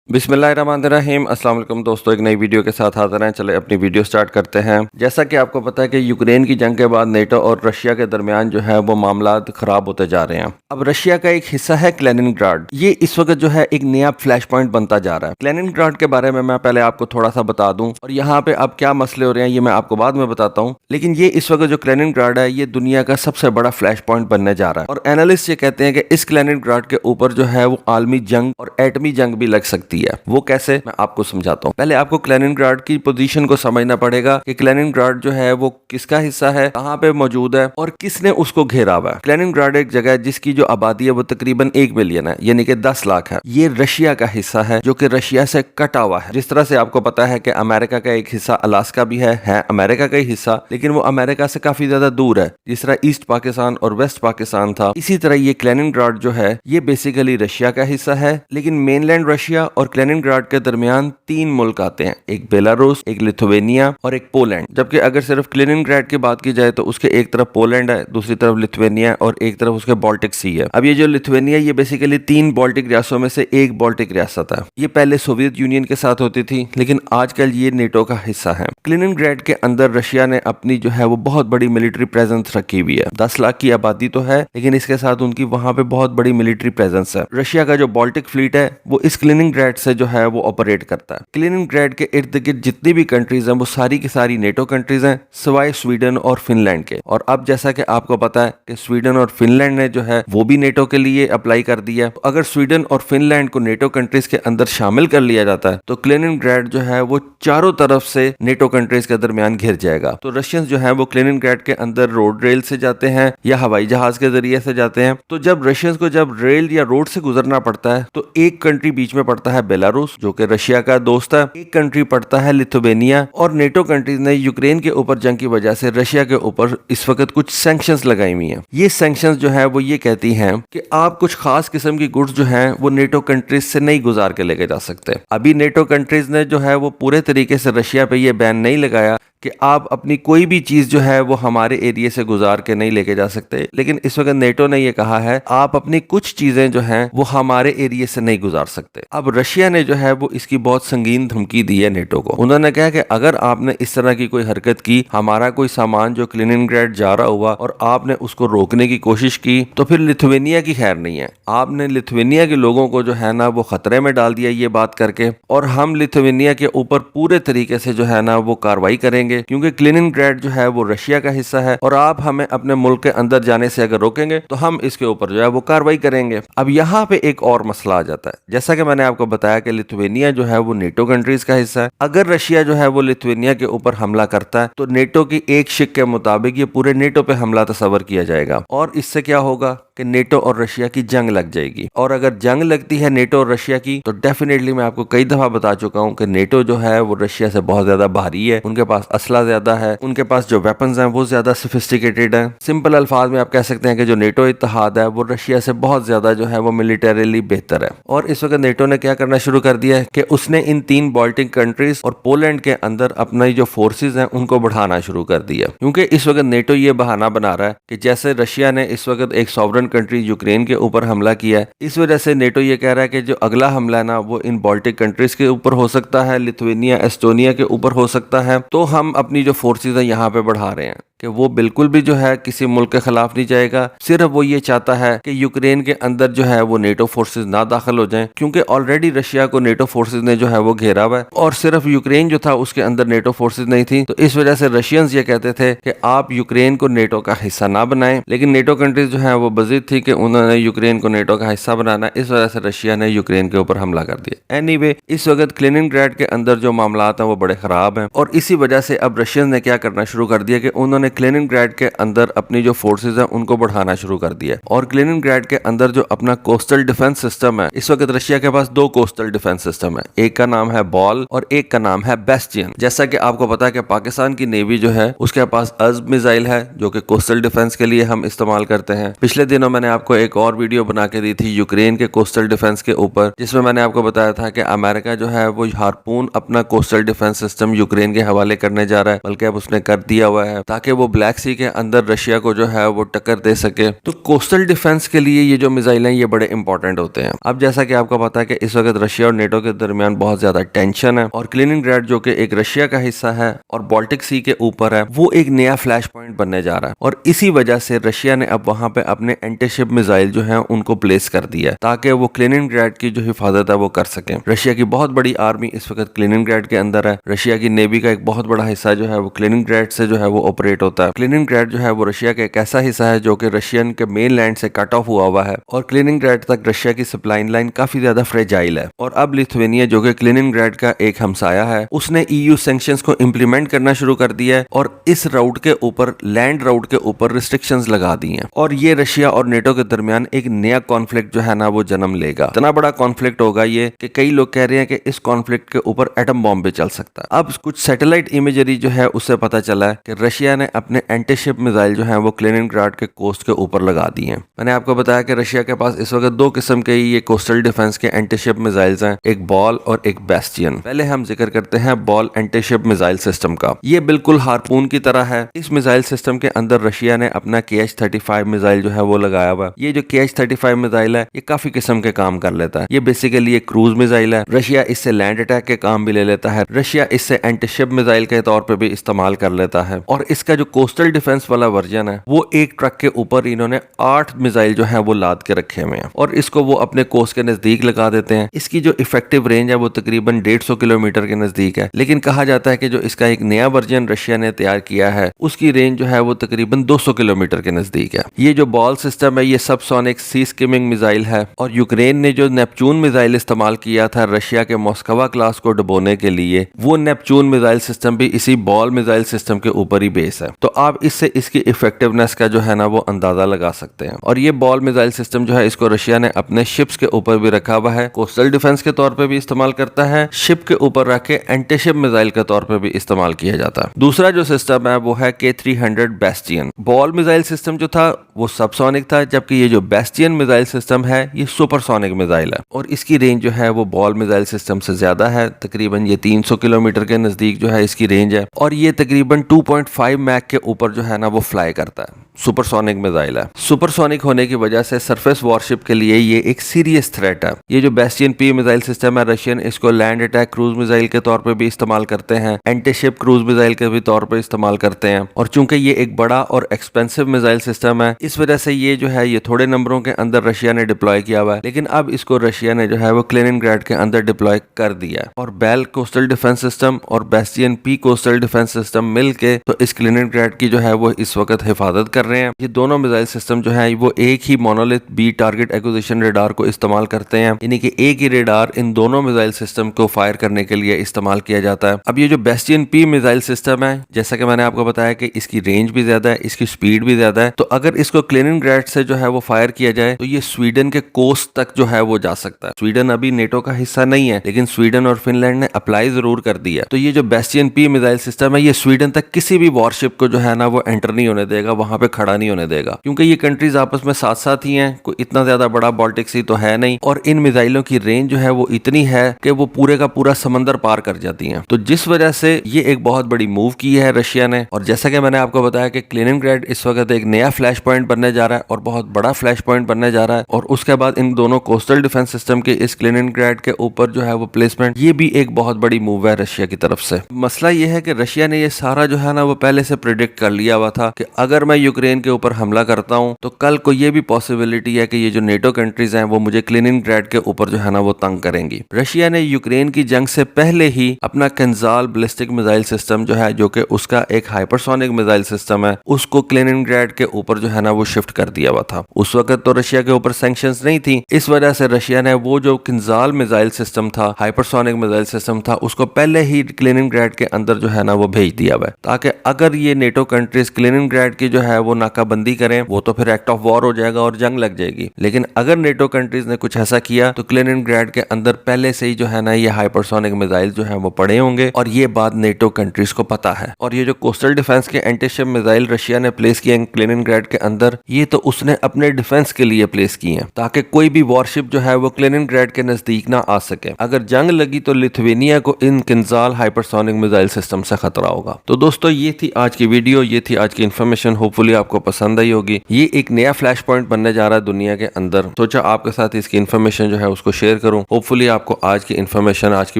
बिस्मिल्लाहिर्रहमानिर्रहीम अस्सलाम वालेकुम दोस्तों, एक नई वीडियो के साथ हाजिर हैं। चले अपनी वीडियो स्टार्ट करते हैं। जैसा कि आपको पता है कि यूक्रेन की जंग के बाद नेटो और रशिया के दरमियान जो है वो मामलात खराब होते जा रहे हैं। अब रशिया का एक हिस्सा है कैलिनिनग्राड, ये इस वक्त जो है एक नया फ्लैश पॉइंट बनता जा रहा है। कैलिनिनग्राड के बारे में मैं पहले आपको थोड़ा सा बता दूं और यहाँ पे अब क्या मसले हो रहे हैं ये मैं आपको बाद में बताता हूँ। लेकिन ये इस वक्त जो कैलिनिनग्राड है ये दुनिया का सबसे बड़ा फ्लैश पॉइंट बनने जा रहा है और एनालिस्ट ये कहते हैं कि इस कैलिनिनग्राड के ऊपर जो है वो आलमी जंग और एटमी जंग भी लग सकती है। वो कैसे, मैं आपको समझाता हूँ। पहले आपको कैलिनिनग्राड की पोजीशन को समझना पड़ेगा कि कैलिनिनग्राड जो है वो किसका हिस्सा है, कहाँ पे मौजूद है और किसने उसको घेरा हुआ है। कैलिनिनग्राड एक जगह है जिसकी जो आबादी है वो तकरीबन 1 बिलियन है, यानी कि 10 लाख है। ये रशिया का हिस्सा है जो कि रशिया से कटा हुआ है। जिस तरह से आपको पता है कि अमेरिका का एक हिस्सा अलास्का भी है अमेरिका का ही हिस्सा, लेकिन वो अमेरिका से काफी ज्यादा दूर है। जिस तरह ईस्ट पाकिस्तान और वेस्ट पाकिस्तान था, इसी तरह ये कैलिनिनग्राड जो है ये बेसिकली रशिया का हिस्सा है। लेकिन मेनलैंड रशिया और कैलिनिनग्राड के दरमियान 3 मुल्क आते हैं, एक बेलारूस, एक लिथुवेनिया और एक पोलैंड। जबकि अगर सिर्फ कैलिनिनग्राड की बात की जाए तो उसके एक तरफ पोलैंड है, दूसरी तरफ लिथुवेनिया और एक तरफ उसके बाल्टिक सी है। अब ये जो लिथुवेनिया ये बेसिकली 3 बाल्टिक रियासतों में से एक बाल्टिक रियासत है। ये पहले सोवियत यूनियन के साथ होती थी, लेकिन आजकल ये नेटो का हिस्सा है। कैलिनिनग्राड के अंदर रशिया ने अपनी जो है वो बहुत बड़ी मिलिट्री प्रेजेंस रखी हुई है। 10 लाख की आबादी तो है, लेकिन इसके साथ उनकी वहां पे बहुत बड़ी मिलिट्री प्रेजेंस है। रशिया का जो बाल्टिक फ्लीट है वो इस कैलिनिनग्राड से जो है वो ऑपरेट करता है। कैलिनिनग्राड के इर्द गिर्द जितनी भी कंट्रीज हैं वो सारी की सारी नेटो कंट्रीज हैं, सिवाय स्वीडन और फिनलैंड के। और अब जैसा कि आपको पता है कि स्वीडन और फिनलैंड ने जो है वो भी नेटो के लिए अप्लाई कर दिया है। तो अगर स्वीडन और फिनलैंड को नेटो कंट्रीज के अंदर शामिल कर लिया जाता है तो कैलिनिनग्राड जो है वो चारों तरफ से नेटो कंट्रीज के दरमियान घिर जाएगा। तो रशियंस जो है वो कैलिनिनग्राड के अंदर रोड रेल से जाते हैं या हवाई जहाज के जरिए से जाते हैं। तो जब रशियंस को जब रेल या रोड से गुजरना पड़ता है तो एक कंट्री बीच में पड़ता है बेलारूस जो कि रशिया का दोस्त है, एक कंट्री पड़ता है लिथुवेनिया। और नेटो कंट्रीज ने यूक्रेन के ऊपर जंग की वजह से रशिया के ऊपर इस वक्त कुछ सैंक्शंस लगाई हुई हैं। ये सैंक्शंस जो है वो ये कहती हैं कि आप कुछ खास किस्म की गुड्स जो हैं वो नेटो कंट्रीज से नहीं गुजार के लेके जा सकते। अभी नेटो कंट्रीज ने जो है वो पूरे तरीके से रशिया पे ये बैन नहीं लगाया कि आप अपनी कोई भी चीज जो है वो हमारे एरिया से गुजार के नहीं लेके जा सकते, लेकिन इस वक्त नेटो ने ये कहा है आप अपनी कुछ चीजें जो हैं वो हमारे एरिया से नहीं गुजार सकते। अब रशिया ने जो है वो इसकी बहुत संगीन धमकी दी है नेटो को। उन्होंने कहा कि अगर आपने इस तरह की कोई हरकत की, हमारा कोई सामान जो कैलिनिनग्राड जा रहा हुआ और आपने उसको रोकने की कोशिश की, तो फिर लिथुवेनिया की खैर नहीं है। आपने लिथुवेनिया के लोगों को जो है ना वो खतरे में डाल दिया ये बात करके, और हम लिथुवेनिया के ऊपर पूरे तरीके से जो है ना वो कार्रवाई करेंगे, क्योंकि कैलिनिनग्राड जो है वो रशिया का हिस्सा है और आप हमें अपने मुल्क के अंदर जाने से अगर रोकेंगे तो हम इसके ऊपर जो है वो कार्रवाई करेंगे। अब यहाँ पे एक और मसला आ जाता है। जैसा कि मैंने आपको बताया कि लिथुवेनिया जो है वो नेटो कंट्रीज का हिस्सा है। अगर रशिया जो है वो लिथुवेनिया के ऊपर हमला करता है तो नेटो की एक शिक के मुताबिक ये पूरे नेटो पे हमला तस्वर किया जाएगा और इससे क्या होगा कि नेटो और रशिया की जंग लग जाएगी। और अगर जंग लगती है नेटो और रशिया की तो डेफिनेटली मैं आपको कई दफा बता चुका हूँ कि नेटो जो है वो रशिया से बहुत ज्यादा भारी है, उनके पास असला ज्यादा है, उनके पास जो वेपन्स हैं वो ज्यादा सोफिस्टिकेटेड हैं। सिंपल अल्फाज में आप कह सकते हैं कि जो नेटो इत्तेहाद है वो रशिया से बहुत ज्यादा जो है वो मिलिटरीली बेहतर है। और इस वक्त नेटो ने क्या करना शुरू कर दिया है कि उसने इन 3 बाल्टिक कंट्रीज और पोलैंड के अंदर अपने जो फोर्सेज हैं उनको बढ़ाना शुरू कर दिया, क्योंकि इस वक्त नेटो ये बहाना बना रहा है कि जैसे रशिया ने इस वक्त एक सॉवरन कंट्री यूक्रेन के ऊपर हमला किया है, इस वजह से नेटो ये कह रहा है कि जो अगला हमला है ना वो इन बाल्टिक कंट्रीज के ऊपर हो सकता है, लिथुवेनिया एस्टोनिया के ऊपर हो सकता है। तो हम अपनी जो फोर्सेज है यहाँ पे बढ़ा रहे हैं कि वो बिल्कुल भी जो है किसी मुल्क के खिलाफ नहीं जाएगा। सिर्फ वो ये चाहता है कि यूक्रेन के अंदर जो है वो नेटो फोर्सेज ना दाखिल हो जाएं, क्योंकि ऑलरेडी रशिया को नेटो फोर्सेज ने जो है वो घेरा हुआ है और सिर्फ यूक्रेन जो था उसके अंदर नेटो फोर्सेज नहीं थी। तो इस वजह से रशियंस ये कहते थे कि आप यूक्रेन को नेटो का हिस्सा ना बनाएं, लेकिन नेटो कंट्रीज जो है वो बज़िद थी कि उन्होंने यूक्रेन को नेटो का हिस्सा बनाना, इस वजह से रशिया ने यूक्रेन के ऊपर हमला कर दिया। एनीवे, इस वक्त कैलिनिनग्राड के अंदर जो मामलात हैं वो बड़े खराब हैं और इसी वजह से अब रशियंस ने क्या करना शुरू कर दिया कि उन्होंने कैलिनिनग्राड के अंदर अपनी जो फोर्सेज हैं उनको बढ़ाना शुरू कर दिया। और कैलिनिनग्राड के अंदर जो अपना कोस्टल डिफेंस सिस्टम है, इस वक्त रशिया के पास 2 कोस्टल डिफेंस सिस्टम है, एक का नाम है बॉल और एक का नाम है बेस्टियन। जैसा कि आपको पता है कि पाकिस्तान की नेवी जो है उसके पास अज़्म मिसाइल है जो कि कोस्टल डिफेंस के लिए हम इस्तेमाल करते हैं। पिछले दिनों मैंने आपको एक और वीडियो बना के दी थी यूक्रेन के कोस्टल डिफेंस के ऊपर, जिसमें मैंने आपको बताया था कि अमेरिका जो है वो हार्पून अपना कोस्टल डिफेंस सिस्टम यूक्रेन के हवाले करने जा रहा है, बल्कि अब उसने कर दिया हुआ है ताकि वो ब्लैक सी के अंदर रशिया को जो है वो टक्कर दे सके। तो कोस्टल डिफेंस के लिए ये जो मिसाइल हैं ये बड़े इंपॉर्टेंट होते हैं। अब जैसा कि आपको पता है कि इस वक्त रशिया और नेटो के दरमियान बहुत ज्यादा टेंशन है और कलिनिनग्राड जो कि एक रशिया का हिस्सा है और बाल्टिक सी के ऊपर है, वो एक नया फ्लैश पॉइंट बनने जा रहा है और इसी वजह से रशिया ने अब वहां पे अपने एंटीशिप मिसाइल जो है उनको प्लेस कर दिया है ताकि वो कलिनिनग्राड की जो हिफाजत है वो कर सके। रशिया की बहुत बड़ी आर्मी इस वक्त कलिनिनग्राड के अंदर है। रशिया की नेवी का एक बहुत बड़ा हिस्सा जो है वो कलिनिनग्राड से जो है वो ऑपरेट होता है। कलिनिनग्राड जो है वो रशिया का एक ऐसा हिस्सा है जो कि रशियन के मेन लैंड से कट ऑफ हुआ हुआ है और कलिनिनग्राड तक रशिया की सप्लाई लाइन काफी ज्यादा फ्रेजाइल है। और अब लिथुआनिया जो कि कलिनिनग्राड का एक हमसाया है, उसने ईयू सैंक्शंस को इंप्लीमेंट करना शुरू कर दिया है और इस राउट के ऊपर, लैंड राउट के ऊपर रिस्ट्रिक्शंस लगा दी हैं और ये रशिया और नेटो के दरमियान एक नया कॉन्फ्लिक्ट जो है ना वो जन्म लेगा। इतना बड़ा कॉन्फ्लिक्ट होगा ये कि कई लोग कह रहे हैं कि इस कॉन्फ्लिक्ट के ऊपर एटम बॉम्ब भी चल सकता है। अब कुछ सैटेलाइट इमेजरी जो है उससे पता चला है कि रशिया ने अपने एंटीशिप मिसाइल जो है वो कलिनिनग्राड के कोस्ट के ऊपर लगा दिए हैं। मैंने आपको बताया कि रशिया के पास इस वक्त दो किस्म के ये कोस्टल डिफेंस के एंटीशिप मिसाइल्स हैं, एक बॉल और एक बेस्टियन। पहले हम जिक्र करते हैं बॉल एंटीशिप मिसाइल सिस्टम का। ये बिल्कुल हार्पून की तरह है। इस मिसाइल सिस्टम के अंदर रशिया ने अपना KH-35 मिसाइल जो है वो लगाया हुआ है। ये जो KH-35 मिसाइल है ये काफी किस्म के काम कर लेता है। ये बेसिकली एक क्रूज मिसाइल है। रशिया इससे लैंड अटैक के काम भी ले लेता है। रशिया इससे एंटीशिप मिसाइल के तौर पे भी इस्तेमाल कर लेता है और इसका जो कोस्टल डिफेंस वाला वर्जन है वो एक ट्रक के ऊपर इन्होंने 8 मिसाइल जो है वो लाद के रखे हुए हैं और इसको वो अपने कोस्ट के नजदीक लगा देते हैं। इसकी जो इफेक्टिव रेंज है वो तकरीबन 150 किलोमीटर के नजदीक है, लेकिन कहा जाता है कि जो इसका एक नया वर्जन रशिया ने तैयार किया है उसकी रेंज जो है वो तकरीबन 200 किलोमीटर के नजदीक है। ये जो बॉल सिस्टम है ये सबसोनिक सी स्किमिंग मिसाइल है और यूक्रेन ने जो नेपच्यून मिसाइल इस्तेमाल किया था रशिया के मॉस्कवा क्लास को डुबोने के लिए, वो नेपच्यून मिसाइल सिस्टम भी इसी बॉल मिसाइल सिस्टम के ऊपर ही बेस है। तो आप इससे इसकी इफेक्टिवनेस का जो है ना वो अंदाजा लगा सकते हैं। और ये बॉल मिसाइल सिस्टम जो है इसको रशिया ने अपने शिप्स के ऊपर भी रखा हुआ है, कोस्टल डिफेंस के तौर पे भी इस्तेमाल करता है, शिप के ऊपर रख के एंटीशिप मिसाइल के तौर पे भी इस्तेमाल किया जाता है। दूसरा जो सिस्टम है वो है K300 bastion. Ball missile system जो था वो सबसोनिक था, जबकि ये जो बेस्टियन मिसाइल सिस्टम है ये सुपरसोनिक मिसाइल है और इसकी रेंज जो है वो बॉल मिसाइल सिस्टम से ज्यादा है। तकरीबन ये 300 किलोमीटर के नजदीक जो है इसकी रेंज है और ये तकरीबन 2.5 मैक के ऊपर जो है ना वो फ्लाई करता है। सुपरसोनिक मिसाइल है। सुपरसोनिक होने की वजह से सरफेस वॉरशिप के लिए ये एक सीरियस थ्रेट है। ये जो बेस्टियन P मिसाइल सिस्टम है रशियन इसको लैंड अटैक क्रूज मिसाइल के तौर पे भी इस्तेमाल करते हैं, एंटीशिप क्रूज मिसाइल के भी तौर पे इस्तेमाल करते हैं और चूंकि ये एक बड़ा और एक्सपेंसिव मिसाइल सिस्टम है इस वजह से ये जो है ये थोड़े नंबरों के अंदर रशिया ने डिप्लॉय किया हुआ है, लेकिन अब इसको रशिया ने जो है वो कलिनिनग्राड के अंदर डिप्लॉय कर दिया है और बेल कोस्टल डिफेंस सिस्टम और bastion P coastal defence system मिलके तो इस कलिनिनग्राड की जो है वो इस वक्त हिफाजत कर रहे हैं। ये दोनों मिसाइल सिस्टम जो है वो एक ही monolith B target acquisition radar को इस्तेमाल करते हैं, यानी कि एक ही रेडार इन दोनों मिसाइल सिस्टम को फायर करने के लिए इस्तेमाल किया जाता है। अब ये जो बेस्टियन P मिसाइल सिस्टम है जैसा कि मैंने आपको बताया कि इसकी रेंज भी ज्यादा है, इसकी स्पीड भी ज्यादा है, तो अगर इसको कलिनिनग्राड से जो है वो फायर किया जाए तो ये स्वीडन के कोस्ट तक जो है वो जा सकता है। स्वीडन अभी नेटो का हिस्सा नहीं है, लेकिन स्वीडन और फिनलैंड ने अप्लाई जरूर कर दिया। तो ये जो बेस्टियन P मिसाइल सिस्टम है ये स्वीडन तक किसी भी वॉरशिप को जो है ना वो एंटर नहीं होने देगा, वहां पे खड़ा नहीं होने देगा, क्योंकि ये कंट्रीज आपस में साथ साथ ही हैं, कोई इतना ज्यादा बड़ा बाल्टिक सी तो है नहीं और इन मिसाइलों की रेंज जो है वो इतनी है कि वो पूरे का पूरा समंदर पार कर जाती हैं। तो जिस वजह से ये एक बहुत बड़ी मूव की है रशिया ने। और जैसा कि मैंने आपको बताया कि कलिनिनग्राड इस वक्त एक नया फ्लैश पॉइंट बनने जा रहा है और बहुत बड़ा फ्लैश पॉइंट बनने जा रहा है और उसके बाद इन दोनों कोस्टल डिफेंस सिस्टम के इस कलिनिनग्राड के ऊपर जो है वो प्लेसमेंट, ये भी एक बहुत बड़ी मूव है रशिया की तरफ से। मसला ये है कि रशिया ने ये सारा जो है ना वो पहले से प्रिडिक्ट कर लिया हुआ था कि अगर मैं यूक्रेन के ऊपर हमला करता हूं तो कल को ये भी पॉसिबिलिटी है कि ये जो नेटो कंट्रीज हैं वो मुझे कलिनिनग्राड के ऊपर जो है ना वो तंग करेंगी। रशिया ने यूक्रेन की जंग से पहले ही अपना किंजाल बैलिस्टिक मिसाइल सिस्टम जो है, जो कि उसका एक हाइपरसोनिक मिसाइल सिस्टम है, उसको कलिनिनग्राड के ऊपर जो है ना वो शिफ्ट कर दिया हुआ था। उस वक्त तो रशिया के ऊपर सैंक्शंस नहीं थी, इस वजह से रशिया ने वो जो किंजाल मिसाइल सिस्टम था, हाइपरसोनिक मिसाइल सिस्टम था, उसको पहले ही कलिनिनग्राड के अंदर जो है ना वो भेज दिया हुआ है, ताकि अगर ये नेटो कंट्रीज कलिनिनग्राड की जो है वो नाकाबंदी करें, वो तो फिर एक्ट ऑफ वॉर हो जाएगा और जंग लग जाएगी। लेकिन अगर नेटो कंट्रीज ने कुछ ऐसा किया तो कैलिनिनग्राड के अंदर पहले से ही जो है ना ये हाइपरसोनिक मिसाइल जो है वो पड़े होंगे और ये बात नेटो कंट्रीज को पता है। और ये जो कोस्टल डिफेंस के एंटीशिप मिसाइल रशिया ने प्लेस किए कैलिनिनग्राड के अंदर, ये तो उसने अपने डिफेंस के लिए प्लेस किए हैं ताकि कोई भी वॉरशिप जो है वो कैलिनिनग्राड के नजदीक ना आ सके। अगर जंग लगी तो लिथुआनिया को इन किंजाल हाइपरसोनिक मिसाइल सिस्टम से खतरा होगा। तो दोस्तों ये थी आज की वीडियो, ये थी आज की इन्फॉर्मेशन। होपफुली आपको पसंद आई होगी। ये एक नया फ्लैश पॉइंट बनने जा रहा है दुनिया के अंदर। सोचा आपके साथ इसकी इन्फॉर्मेशन जो है उसको शेयर करूं। होपफुली आपको आज की इन्फॉर्मेशन, आज की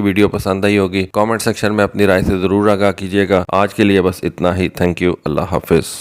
वीडियो पसंद आई होगी। कमेंट सेक्शन में अपनी राय से जरूर आगाह कीजिएगा। आज के लिए बस इतना ही। Thank you. Allah Hafiz.